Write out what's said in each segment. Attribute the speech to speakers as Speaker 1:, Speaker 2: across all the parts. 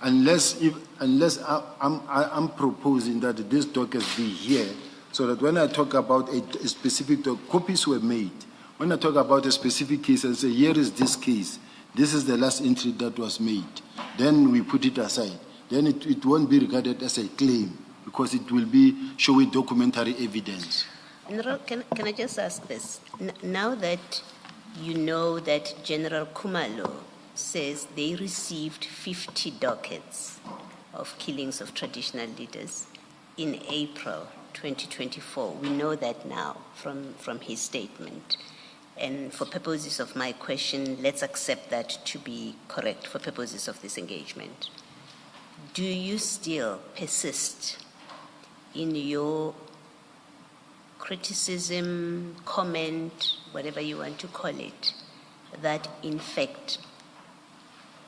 Speaker 1: unless I'm proposing that this dockets be here, so that when I talk about a specific copies were made. When I talk about a specific case and say, here is this case, this is the last entry that was made, then we put it aside. Then it won't be regarded as a claim because it will be showing documentary evidence.
Speaker 2: General, can I just ask this? Now that you know that General Khumalo says they received 50 dockets of killings of traditional leaders in April 2024, we know that now from his statement. And for purposes of my question, let's accept that to be correct for purposes of this engagement. Do you still persist in your criticism, comment, whatever you want to call it, that in fact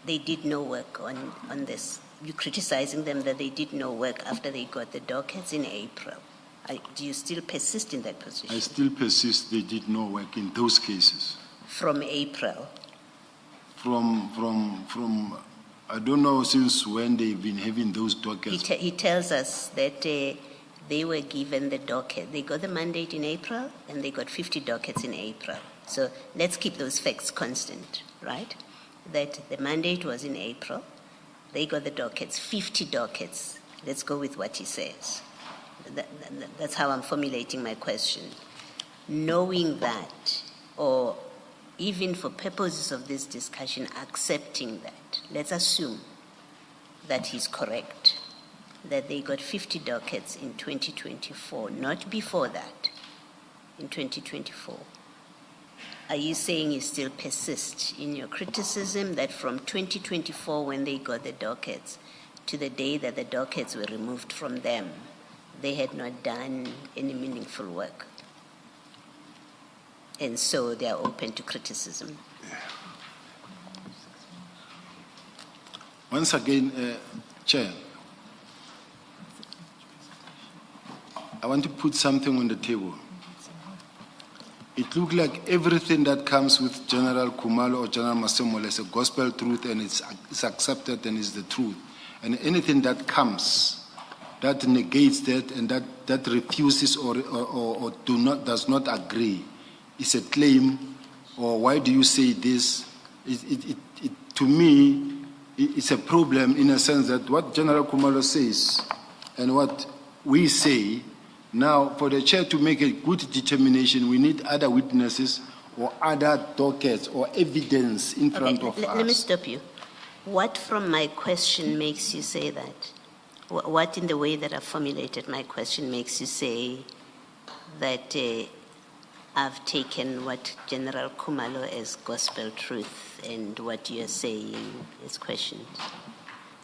Speaker 2: they did no work on this? You're criticizing them that they did no work after they got the dockets in April. Do you still persist in that position?
Speaker 1: I still persist they did no work in those cases.
Speaker 2: From April?
Speaker 1: From I don't know since when they've been having those dockets.
Speaker 2: He tells us that they were given the docket. They got the mandate in April and they got 50 dockets in April. So let's keep those facts constant, right? That the mandate was in April. They got the dockets, 50 dockets. Let's go with what he says. That's how I'm formulating my question. Knowing that, or even for purposes of this discussion, accepting that, let's assume that he's correct, that they got 50 dockets in 2024, not before that, in 2024. Are you saying you still persist in your criticism that from 2024, when they got the dockets, to the day that the dockets were removed from them, they had not done any meaningful work? And so they are open to criticism.
Speaker 1: Once again, Chair, I want to put something on the table. It looks like everything that comes with General Khumalo or General Masemola is a gospel truth and it's accepted and is the truth. And anything that comes that negates that and that refuses or does not agree is a claim, or why do you say this? To me, it's a problem in a sense that what General Khumalo says and what we say, now for the chair to make a good determination, we need other witnesses or other dockets or evidence in front of us.
Speaker 2: Let me stop you. What from my question makes you say that? What in the way that I formulated my question makes you say that I've taken what General Khumalo as gospel truth and what you're saying is questioned?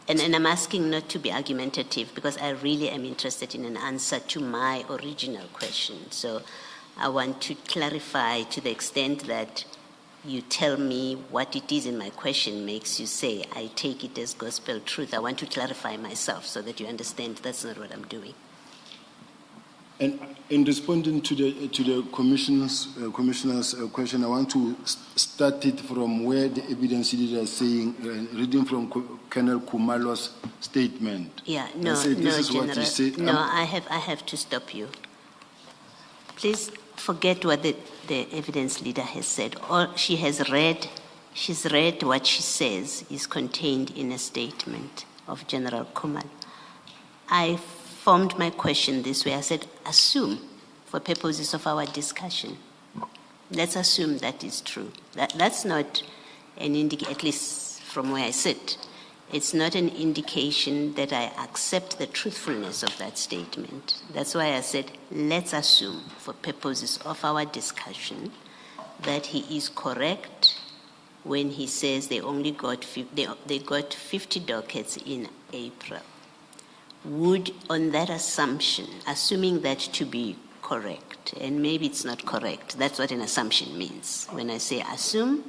Speaker 2: And I'm asking not to be argumentative because I really am interested in an answer to my original question. So I want to clarify to the extent that you tell me what it is in my question makes you say, I take it as gospel truth. I want to clarify myself so that you understand that's not what I'm doing.
Speaker 1: And in responding to the commissioner's question, I want to start it from where the evidence leader is saying, reading from Colonel Khumalo's statement.
Speaker 2: Yeah, no, General. No, I have to stop you. Please forget what the evidence leader has said. All she's read what she says is contained in a statement of General Khumalo. I formed my question this way. I said, assume for purposes of our discussion. Let's assume that is true. That's not an indication, at least from where I sit, it's not an indication that I accept the truthfulness of that statement. That's why I said, let's assume for purposes of our discussion that he is correct when he says they only got they got 50 dockets in April. Would, on that assumption, assuming that to be correct, and maybe it's not correct, that's what an assumption means. When I say assume,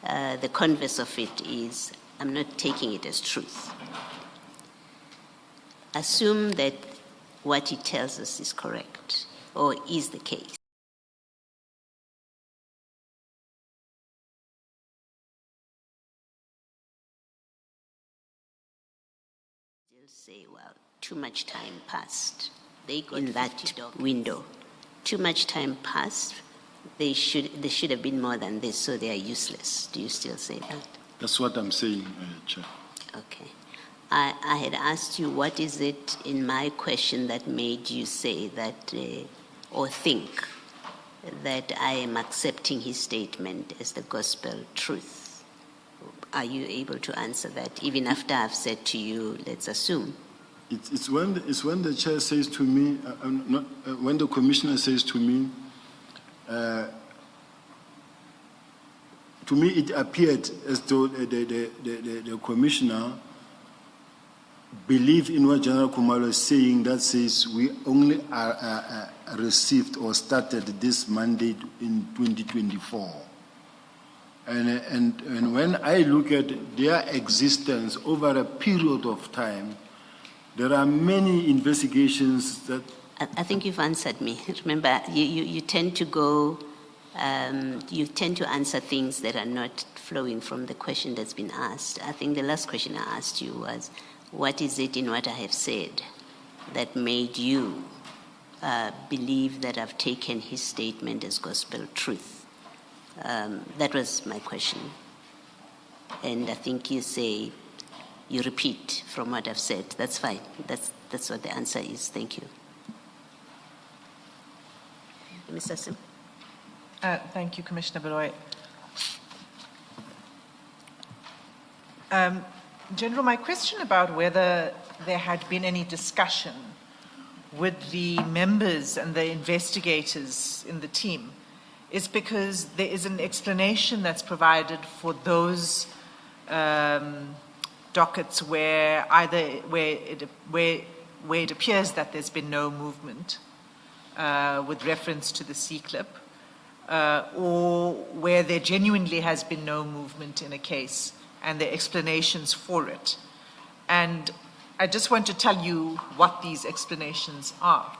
Speaker 2: the converse of it is I'm not taking it as truth. Assume that what he tells us is correct or is the case. say, well, too much time passed in that window. Too much time passed. They should have been more than this, so they are useless. Do you still say that?
Speaker 1: That's what I'm saying, Chair.
Speaker 2: Okay. I had asked you, what is it in my question that made you say that, or think that I am accepting his statement as the gospel truth? Are you able to answer that, even after I've said to you, let's assume?
Speaker 1: It's when the chair says to me, when the commissioner says to me it appeared as though the commissioner believed in what General Khumalo is saying, that says we only received or started this mandate in 2024. And when I look at their existence over a period of time, there are many investigations that...
Speaker 2: I think you've answered me. Remember, you tend to go, you tend to answer things that are not flowing from the question that's been asked. I think the last question I asked you was, what is it in what I have said that made you believe that I've taken his statement as gospel truth? That was my question. And I think you say, you repeat from what I've said. That's fine. That's what the answer is. Thank you. Mr. Sim.
Speaker 3: Thank you, Commissioner Beloy. General, my question about whether there had been any discussion with the members and the investigators in the team is because there is an explanation that's provided for those dockets where it appears that there's been no movement with reference to the C-clip, or where there genuinely has been no movement in a case and the explanations for it. And I just want to tell you what these explanations are.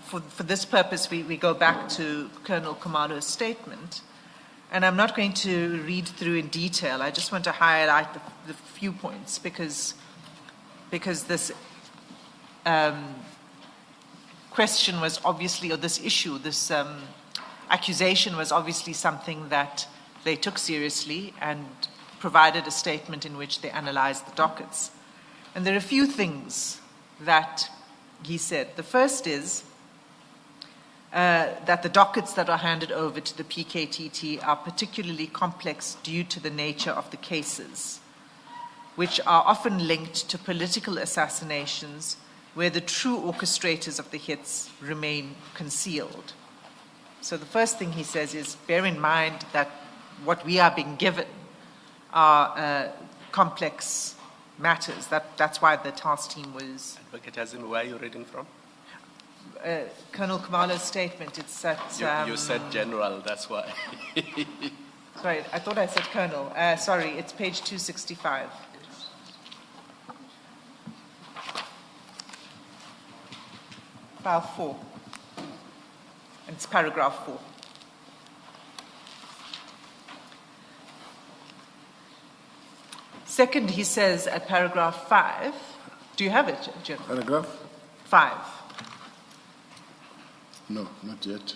Speaker 3: For this purpose, we go back to Colonel Khumalo's statement. And I'm not going to read through in detail. I just want to highlight the few points because this question was obviously, or this issue, this accusation was obviously something that they took seriously and provided a statement in which they analyzed the dockets. And there are a few things that he said. The first is that the dockets that are handed over to the PKTT are particularly complex due to the nature of the cases, which are often linked to political assassinations where the true orchestrators of the hits remain concealed. So the first thing he says is, bear in mind that what we are being given are complex matters. That's why the task team was...
Speaker 4: Advocate Hazin, where are you reading from?
Speaker 3: Colonel Khumalo's statement. It's at...
Speaker 4: You said general, that's why.
Speaker 3: Sorry, I thought I said colonel. Sorry, it's page 265. File 4. And it's paragraph 4. Second, he says at paragraph 5, do you have it, General?
Speaker 1: Paragraph?
Speaker 3: 5.
Speaker 1: No, not yet.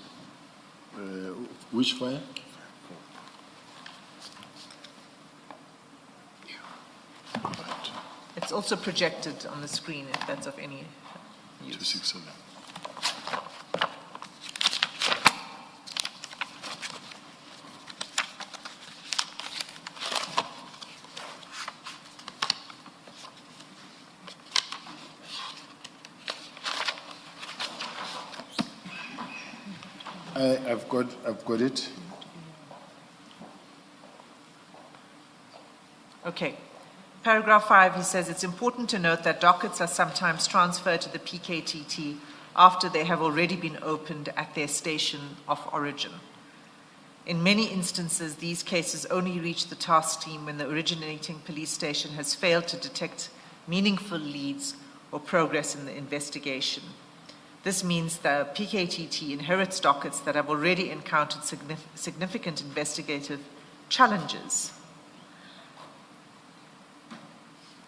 Speaker 1: Which file? Right.
Speaker 3: It's also projected on the screen if that's of any use.
Speaker 1: 267. I've got it.
Speaker 3: Okay. Paragraph 5, he says, it's important to note that dockets are sometimes transferred to the PKTT after they have already been opened at their station of origin. In many instances, these cases only reach the task team when the originating police station has failed to detect meaningful leads or progress in the investigation. This means the PKTT inherits dockets that have already encountered significant investigative challenges.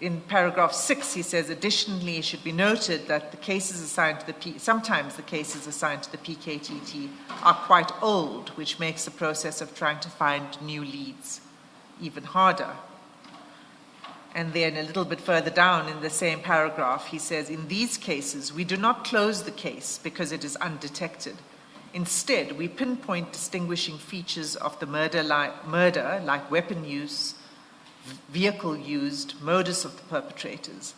Speaker 3: in paragraph 6, he says, additionally, it should be noted that the cases assigned to sometimes the cases assigned to the PKTT are quite old, which makes the process of trying to find new leads even harder. And then a little bit further down in the same paragraph, he says, in these cases, we do not close the case because it is undetected. Instead, we pinpoint distinguishing features of the murder, like weapon use, vehicle used, modus of the perpetrators.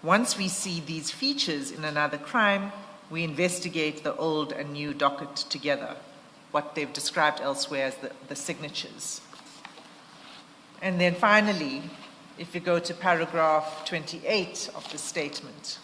Speaker 3: Once we see these features in another crime, we investigate the old and new docket together, what they've described elsewhere as the signatures. And then finally, if you go to paragraph 28 of the statement,